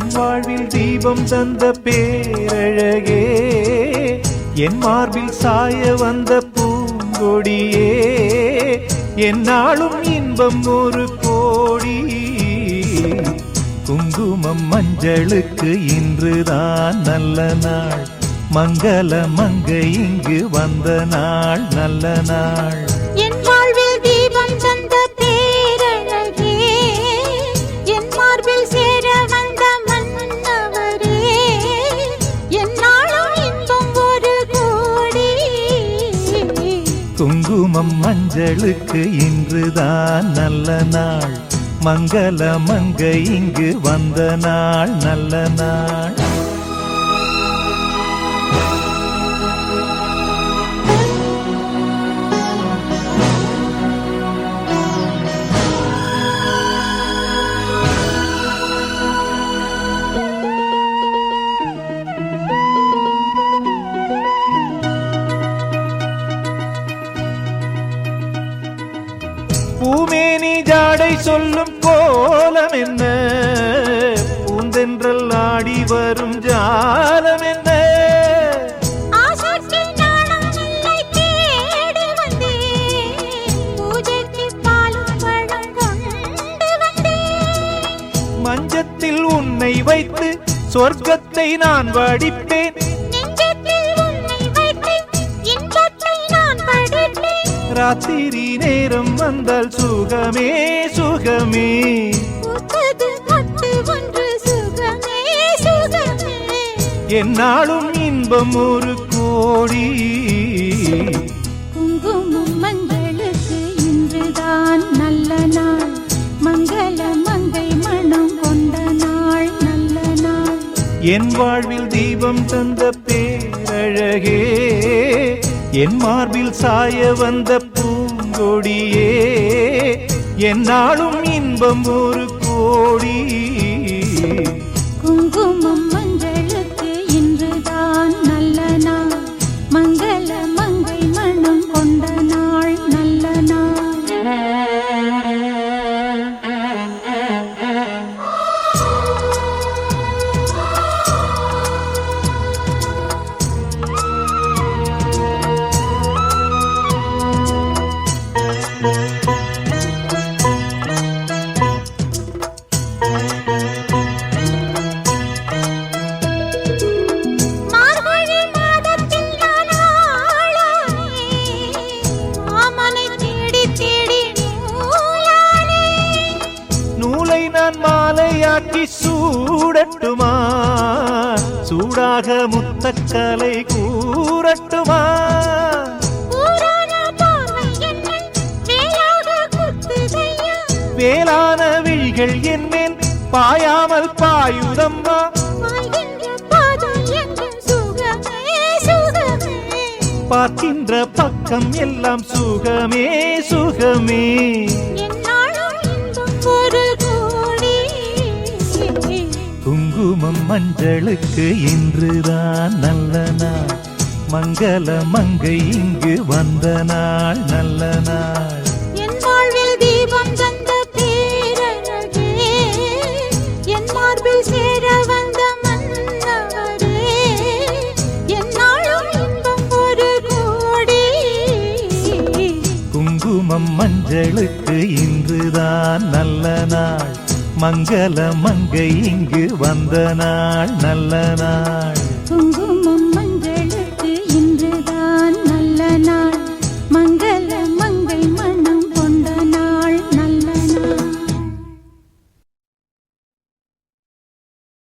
என் வாழ்வில் தீபம் தந்த பேரழகே, என் மார்பில் சாய வந்த பூங்கொடியே, என்னாலும் இன்பம் ஒரு கோடி. குங்குமம் மஞ்சளுக்கு இன்றுதான் நல்ல நாள், மங்கள மங்கை இங்கு வந்த நாள் நல்ல நாள். என் வாழ்வில் தீபம் தந்த பேரழகே, என் மார்பில் சேர வந்த மன்னவரே, என்னாலும் இன்பம் ஒரு கோடி. குங்குமம் மஞ்சளுக்கு இன்றுதான் நல்ல நாள், மங்கள மங்கை இங்கு வந்த நாள் நல்ல நாள். பூமேனி ஜாடை சொல்லும் கோலம் என்ன, பூந்தென்றல் ஆடி வரும் ஜாலம் என்ன. மஞ்சத்தில் உன்னை வைத்து சொர்க்கத்தை நான் வடிப்பேன், ராத்திரி நேரம் வந்தால் சுகமே சுகமே. என்னாலும் இன்பம் ஒரு கோடி. குங்குமம் மஞ்சளுக்கு இன்றுதான் நல்ல நாள், மங்கள மங்கை மனம் கொண்ட நாள் நல்ல நாள். என் வாழ்வில் தீபம் தந்த பேரழகே, என் மார்பில் சாய வந்த பூங்கொடியே, என்னாலும் இன்பம் ஒரு கோடி. குங்குமம் மஞ்சளுக்கு இன்றுதான் நல்ல நாள், மங்கள மங்கை மனம் கொண்ட நாள் நல்ல நாள். நான் மாலையாக்கி சூடட்டுமா, சூடாக முத்தக்கலை கூறட்டுமா. வேளான விழிகள் என்மேல் பாயாமல் பாயுதம்மா, பார்க்கின்ற பக்கம் எல்லாம் சுகமே சுகமே. குங்குமம் மஞ்சளுக்கு இன்றுதான் நல்ல நாள், மங்கள மங்கை இங்கு வந்த நாள் நல்ல நாள். என் வாழ்வில் தீபம் தந்த பேரழகே, என் மார்பில் சேர வந்த மன்னவரே, என்னாலும் இன்பம் ஒரு கோடி. குங்குமம் மஞ்சளுக்கு இன்றுதான் நல்ல நாள், மங்கள மங்கை இங்கு வந்த நாள் நல்ல நாள். குங்குமம்